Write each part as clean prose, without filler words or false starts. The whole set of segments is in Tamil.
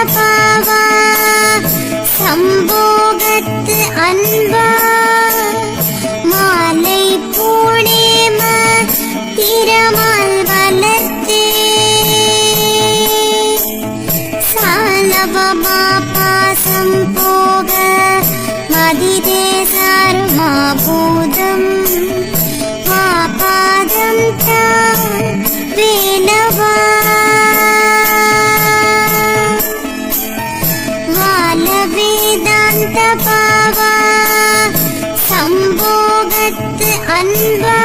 பாவா சம்போகத்து அன்பா மாலை பூணேம திறமால் வளர்த்தே சாலவமா பாசம் போக மதிதே சாருமா பூதம் பாதம் தான் வேலவா வேதாந்த பாவா சம்போகத்து அன்பா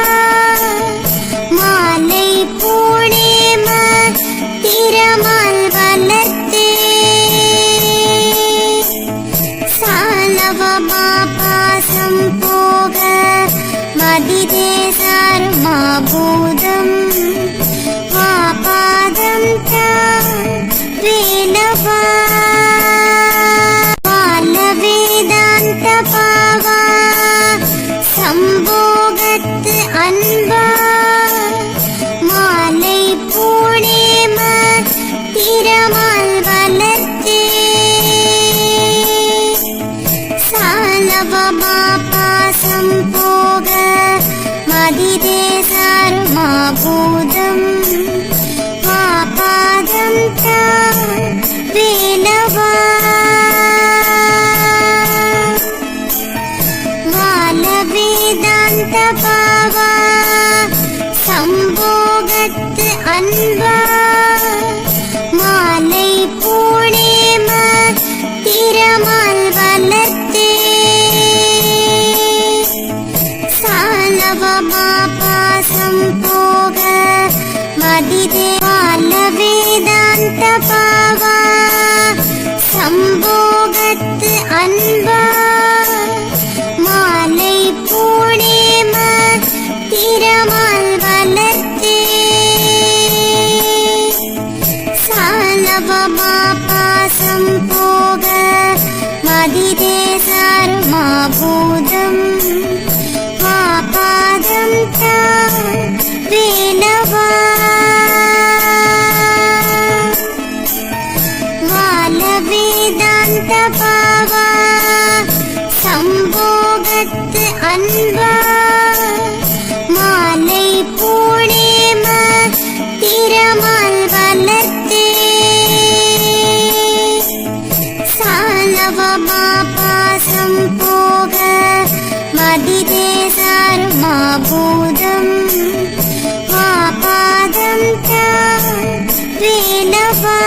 மாலை பூணேம திறமால் வளர்த்தே சாலவமா பாசம் போக மதிதே சாருமா பூதம் பாதம் தான் வேலவா வேதாந்த பாவா சம்போகத்து அன்பா மாலை பூணேம திறமால் வளர்த்தே சாலவமா பாசம் போக மதிதே சாருமா பூதம் பாதம் தான் வேலவா வேதாந்த பாவா சம்போகத்து அன்பா மாலை பூணேம திறமால் வளர்த்தே சாலவமா பாசம் போக மதிதே வேதாந்த பாவா சம்போகத்து அன்பா மாலை பூணேம திறமால் வளர்த்தே சாலவமா பாசம் போக மதிதே சாருமா பூதம் பாதம் தான் வேலவா வேதாந்த பாவா சம்போகத்து அன்பா மாலை பூணேம திறமால் வளர்த்தே சாலவமா பாசம் போக மதிதே சாருமா பூதம் பாதம் தான் வேலவா